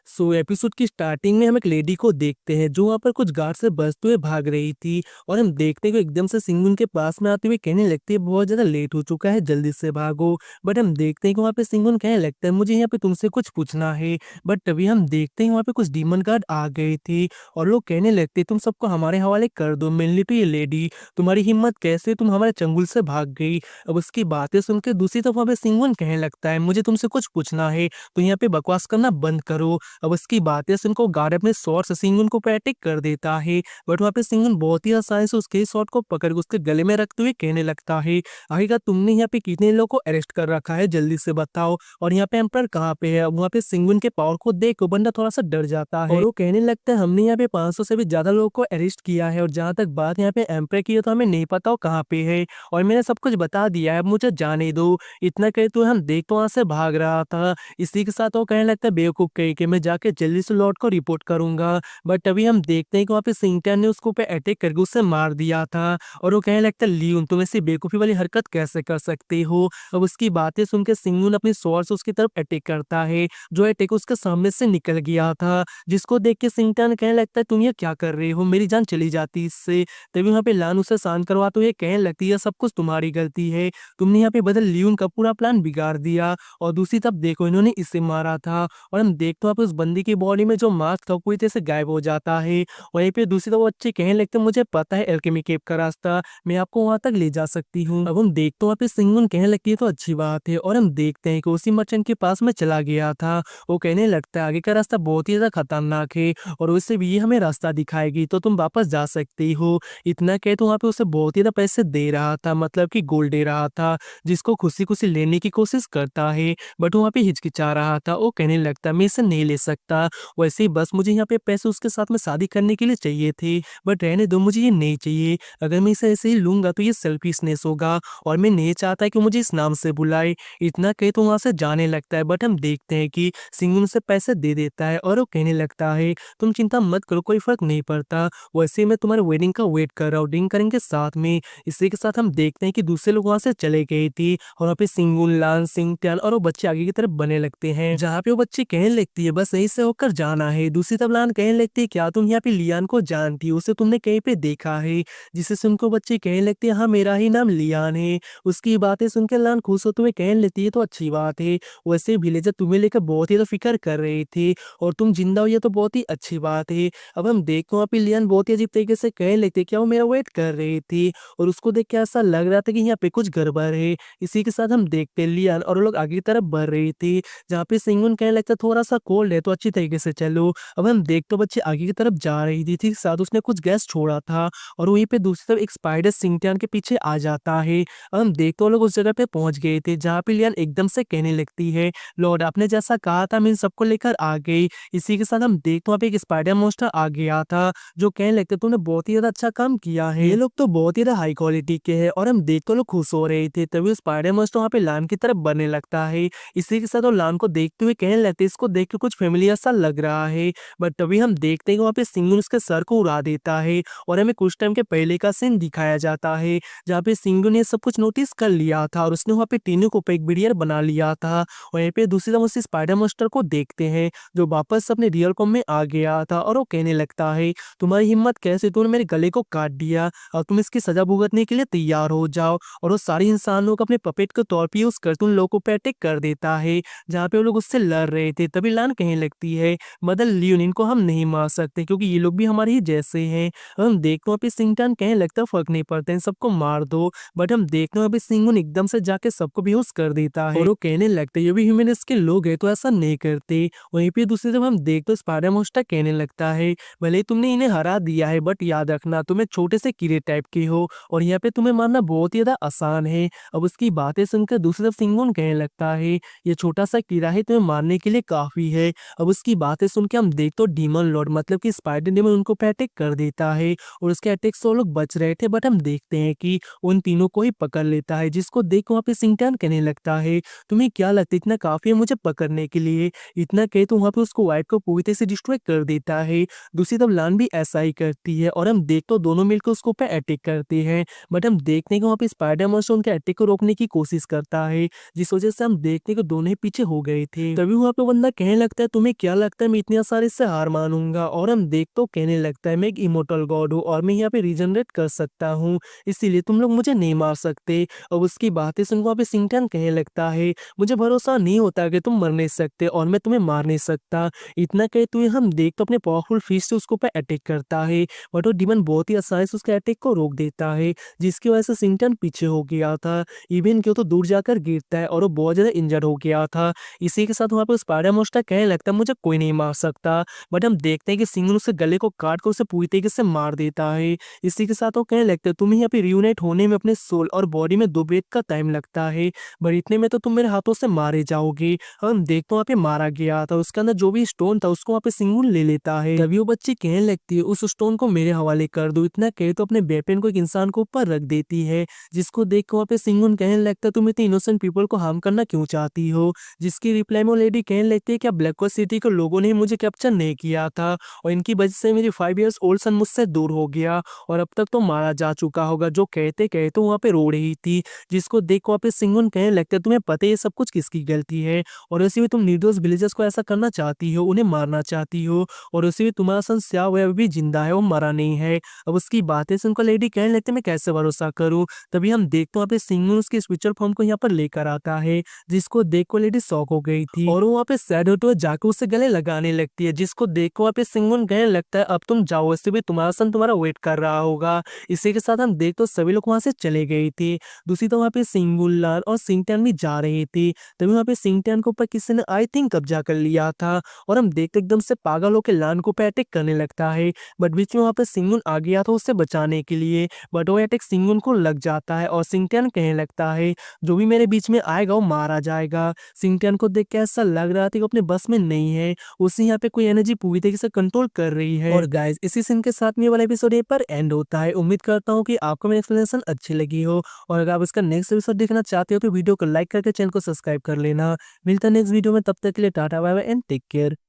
Episode की starting में हम एक लेडी को देखते हैं जो वहाँ पर कुछ गार्ड से बचते हुए भाग रही थी। और हम देखते हैं कि एकदम से सिंगुन के पास में आते हुए कहने लगती है बहुत ज़्यादा लेट हो चुका है, जल्दी से भागो। बट हम देखते हैं कि वहाँ पे सिंगुन कहने लगता है मुझे यहाँ पे तुमसे कुछ पूछना है। बट तभी हम देखते हैं वहाँ पे कुछ डीमन गार्ड आ गए थे और लोग कहने लगते तुम सबको हमारे हवाले कर दो, मेनली तो ये लेडी, तुम्हारी हिम्मत कैसे, तुम हमारे चंगुल से भाग गई। अब उसकी बातें सुनकर दूसरी तरफ वहाँ पे सिंगुन कहने लगता है मुझे तुमसे कुछ पूछना है, तो यहाँ पे बकवास करना बंद करो। अब उसकी बातें सुनकर गार्ड अपने शॉर्ट से सिंगुन को अटैक कर देता है। बट वहाँ पे सिंगुन बहुत ही आसानी से उसके शॉर्ट को पकड़ के उसके गले में रखते हुए कहने लगता है आखिरकार तुमने यहाँ पे कितने लोगों को अरेस्ट कर रखा है, जल्दी से बताओ, और यहाँ पे एम्पर कहाँ पे है। अब वहाँ पे सिंगुन के पावर को देख के बंदा थोड़ा सा डर जाता है और वो कहने लगता है हमने यहाँ पे 500 से भी ज्यादा लोगों को अरेस्ट किया है और जहाँ तक बात यहाँ पे एम्पर की है तो हमें नहीं पता वो कहाँ पे है और मैंने सब कुछ बता दिया है, अब मुझे जाने दो। इतना कहे तो हम देख तो वहाँ से भाग रहा था। इसी के साथ वो कहने लगता है बेवकूफ कहीं कि मैं जाके जल्दी से लॉर्ड को रिपोर्ट करूंगा। बट अभी हम देखते हैं कि वहाँ पे सिंगटन ने उसको पे अटैक करके उसे मार दिया था और वो कहने लगता है लियोन तुम ऐसी बेवकूफी वाली हरकत कैसे कर सकते हो। अब उसकी बातें सुन के सिंगुन अपनी स्वॉर्ड से उसकी तरफ अटैक करता है, जो अटैक उसके सामने से निकल गया था, जिसको देख के सिंगटन कहने लगता है तुम ये क्या कर रहे हो, मेरी जान चली जाती इससे। तभी वहाँ पे लान उसे शांत करवाते हुए कहने लगती है सब कुछ तुम्हारी गलती है, तुमने यहाँ पे बदल लियोन का पूरा प्लान बिगाड़ दिया। और दूसरी तरफ देखो इन्होंने इसे मारा था और हम देखते हैं उस बंदी की बॉडी में जो मास्क था पूरी तरह से गायब हो जाता है। वहीं पे दूसरी तरफ वो बच्चे कहने लगते हैं मुझे पता है एल्केमी केव का रास्ता, मैं आपको वहां तक ले जा सकती हूँ। अब हम देखते हैं वहाँ पे सिंगुन कहने लगती है तो अच्छी बात है और हम देखते हैं कि उसी मर्चेंट के पास में चला गया था। वो कहने लगता है आगे का रास्ता बहुत ही ज्यादा खतरनाक है और उससे भी ये हमें रास्ता दिखाएगी तो तुम वापस जा सकती हो। इतना कहे तो वहाँ पे उसे बहुत ही ज्यादा पैसे दे रहा था, मतलब कि गोल्ड दे रहा था, जिसको खुशी खुशी लेने की कोशिश करता है। बट वहाँ पे हिचकिचा रहा था, वो कहने लगता मैं इसे नहीं ले सकता, वैसे ही बस मुझे यहाँ पे पैसे उसके साथ में शादी करने के लिए चाहिए थे, बट रहने दो मुझे ये नहीं चाहिए, अगर मैं इसे ऐसे ही लूंगा तो ये सेल्फिशनेस होगा और मैं नहीं चाहता कि मुझे इस नाम से बुलाए। इतना कहे तो वहाँ से जाने लगता है। बट हम देखते हैं कि सिंगुन उसे पैसे दे देता है और वो कहने लगता है तुम चिंता मत करो, कोई फर्क नहीं पड़ता, वैसे ही मैं तुम्हारे वेडिंग का वेट कर रहा हूँ, ड्रिंक करेंगे साथ में। इसी के साथ हम देखते हैं कि दूसरे लोग वहाँ से चले गए थे और वहाँ पे सिंगुन, लान, सिंगटन और वो बच्चे आगे की तरफ बने लगते हैं, जहाँ पे वो बच्चे कहने लगती है बस यहीं से होकर जाना है। दूसरी तरफ लान कहने लगती है क्या तुम यहाँ पे लियान को जानती हो, उसे तुमने कहीं पे देखा है, जिसे सुनकर बच्चे कहने लगते हैं हाँ मेरा ही नाम लियान है। उसकी बातें सुनकर लान खुश होते हुए कहने लगती है तो अच्छी बात है, वैसे विलेजर तुम्हें लेकर बहुत ही फिक्र कर रहे थे और तुम जिंदा हो ये तो बहुत ही अच्छी बात है। अब हम देखते वहाँ पे लियान बहुत ही अजीब तरीके से कहने लगते क्या वो मेरा वेट कर रहे थे और उसको देख के ऐसा लग रहा था कि यहाँ पे कुछ गड़बड़ है। इसी के साथ हम देखते लियान और वो लोग आगे की तरफ बढ़ रहे थे, जहाँ पे सिंगुन कहने लगता थोड़ा सा कोल्ड है तो अच्छी तरीके से चलो। अब हम देख तो बच्चे आगे की तरफ जा रही थी, साथ उसने कुछ गैस छोड़ा था और वहीं पे दूसरी तरफ एक स्पाइडर सिंगटियान के पीछे आ जाता है। अब हम देखते वो लोग उस जगह पे पहुंच गए थे जहाँ पे लियान एकदम से कहने लगती है लॉर्ड आपने जैसा कहा था मैं इन सबको लेकर आ गई। इसी के साथ हम देखते वहाँ पे एक स्पाइडर मोस्टर आ गया था जो कहने लगते तुमने बहुत ही ज्यादा अच्छा काम किया है, ये लोग तो बहुत ही ज्यादा हाई क्वालिटी के हैं। और हम देख तो लोग खुश हो रहे थे, तभी स्पाइडर मोस्टर वहाँ पे लान की तरफ बनने लगता है। इसी के साथ वो लान को देखते हुए कहने लगते इसको देख के कुछ फेमिलियर सा लग रहा है। बट तभी हम देखते हैं कि वहाँ पे सिंगुन उसके सर को उड़ा देता है और हमें कुछ टाइम के पहले का सीन दिखाया जाता है जहाँ पे सिंगुन ने सब कुछ नोटिस कर लिया था और उसने वहाँ पे टीनू को एक बिलियर बना लिया था। वहीं पे दूसरी तरफ उसी स्पाइडर मोस्टर को देखते हैं जो वापस अपने रियल फॉर्म में आ गया था और वो कहने लगता है तुम्हारी हिम्मत कैसे, तुमने मेरे गले को काट दिया और तुम इसकी सजा भुगतने के लिए तैयार हो जाओ। और वो सारे इंसानों को अपने पपेट के तौर पर यूज कर उन लोगों पे अटैक कर देता है जहाँ पे वो लोग उससे लड़ रहे थे। तभी लान कहने लगती है मदर लियोन इनको हम नहीं मार सकते क्योंकि ये लोग भी हमारे ही जैसे हैं। हम देखते हैं सिंगटन कहने लगता फर्क नहीं पड़ता इन सबको मार दो। बट हम देखते हैं सिंगुन एकदम से जाके सबको बेहोश कर देता है और वो कहने लगता है ये भी ह्यूमनस के लोग हैं तो ऐसा नहीं करते। वहीं पे दूसरी तरफ हम देखते स्पाइडर मोस्टर कहने लगता है भले ही तुमने इन्हें हरा दिया है बट याद रखना तुम्हें छोटे से कीड़े टाइप के हो और यहाँ पे तुम्हें मारना बहुत ही ज्यादा आसान है। अब उसकी बातें सुनकर दूसरी तरफ सिंगुन कहने लगता है ये छोटा सा कीड़ा है तुम्हें मारने के लिए काफी है। अब उसकी बातें सुन के हम देखते डीमन लॉर्ड मतलब कि स्पाइडर डेमन उनको अटैक कर देता है और उसके अटैक से वो लोग बच रहे थे। बट हम देखते हैं कि उन तीनों को ही पकड़ लेता है, जिसको देख वहाँ पे सिंगटन कहने लगता है तुम्हें क्या लगता है इतना काफी है मुझे पकड़ने के लिए। इतना कहे तो वहाँ पे उसको वाइट को पूरी तरह से डिस्ट्रॉय कर देता है। दूसरी तरफ लान भी ऐसा ही करती है और हम देख तो दोनों मिलकर उसको पे अटैक करते हैं। बट हम देखते हैं कि वहाँ पे स्पाइडर मोस्टर उनके अटैक को रोकने की कोशिश करता है, जिस वजह से हम देखते हैं कि दोनों ही पीछे हो गए थे। तभी वहाँ पे बंदा कहने लगता है तुम्हें क्या लगता है मैं इतनी आसानी से हार मानूँगा? और हम देख तो कहने लगता है मैं एक इमॉर्टल गॉड हूँ और मैं यहाँ पे रीजनरेट कर सकता हूँ, इसीलिए तुम लोग मुझे नहीं मार सकते। अब उसकी बातें सुन वहाँ पे शिनचैन कहने लगता है, मुझे भरोसा नहीं होता कि तुम मर नहीं सकते और मैं तुम्हें मार नहीं सकता। इतना कहते हुए हम देख तो अपने पावरफुल फिस्ट से उसके ऊपर अटैक करता है, बट वो डीमन बहुत ही आसानी से उसके अटैक को रोक देता है, जिसकी वजह से शिनचैन पीछे हो गया था। इवन कि वो तो दूर जाकर गिरता है और वो बहुत ज़्यादा इंजर्ड हो गया था। इसी के साथ वहाँ पे स्पाइडर मोन्स्टर कहने लगता है मुझे कोई नहीं मार सकता, बट हम देखते हैं कि शिंगुन उसके गले को काट कर उसे पूरी तरीके से मार देता है। इसी के साथ वो कहने लगता है तुम्हें यहाँ पे रियूनाइट होने में अपने सोल और बॉडी में 2 ब्रेथ का टाइम लगता है, बट इतने में तो तुम मेरे हाथों से मारे जाओगे। हम देखते वहाँ पे मारा गया था, उसके अंदर जो भी स्टोन था उसको वहाँ पे शिंगुन ले लेता है। तभी वो बच्ची कहने लगती है उस स्टोन को मेरे हवाले कर दो। इतना कहे तो अपने वेपन को एक इंसान के ऊपर रख देती है, जिसको देख के वहाँ पे शिंगुन कहने लगता है तुम इतने इनोसेंट पीपल को हार्म करना क्यों चाहती हो? जिसकी रिप्लाई में वो लेडी कहने लगती है क्या ब्लैकवॉल सिटी के लोगों ने मुझे कैप्चर नहीं किया था और इनकी वजह से मेरी 5 इयर्स ओल्ड सन मुझसे दूर हो गया और अब तक तो मारा जा चुका होगा। जो कहते कहते वहाँ पे रो रही थी, जिसको देख वहाँ पे शिंगुन कहने लगता है तुम्हें पता है ये सब कुछ किसकी गलती है और वैसे भी तुम निर्दोष विलेजर्स को ऐसा करना चाहती हो, उन्हें मारना चाहती हो और वैसे भी तुम्हारा सन स्याह हुआ अभी भी जिंदा है, वो मरा नहीं है। अब उसकी बातें सुनकर लेडी कहने लगती है मैं कैसे भरोसा करूँ? तभी हम देखते वहाँ पे शिंगुन उसके स्पिरिचुअल फॉर्म को यहाँ पर लेकर आता है, जिसको देख को लेडी शॉक हो गई थी और वो वहाँ पे सैड होते हुए जाकर उसे गले लगाने लगती है, जिसको देख को वहाँ पे शिंगुन कहने लगता है अब तुम जाओ, वैसे भी तुम्हारा सन तुम्हारा वेट कर रहा होगा। इसी के साथ हम देख तो सभी लोग वहाँ से चले गए थे। दूसरी तो वहाँ पे शिंगुलर और शिंगटैन भी जा रहे थे, तभी वहाँ पे शिंगटैन के ऊपर किसी ने आई थिंक कब्जा कर लिया था और हम देखते एकदम से पागल होकर लान को पे अटैक करने लगता है, बट बीच में वहाँ पे शिंगुन आ गया था उससे बचाने के लिए, बट वो अटैक शिंगुन को लग जाता है और शिंगटैन कहने लगता है जो भी मेरे बीच में आएगा वो मारा जाएगा। शिंगटैन को देख के ऐसा लग रहा था कि वो अपने बस में नहीं है, उसे यहाँ पे कोई एनर्जी पूरी तरीके से कंट्रोल कर रही है। और गाइस इसी सीन के साथ में ये वाला एपिसोड यहीं पर एंड होता है। उम्मीद करता हूँ कि आपको मेरी एक्सप्लेनेशन अच्छी लगी हो और अगर आप इसका नेक्स्ट एपिसोड देखना चाहते हो तो वीडियो को लाइक करके चैनल को सब्सक्राइब कर लेना। मिलता है नेक्स्ट वीडियो में, तब तक के लिए tata bye bye and take care.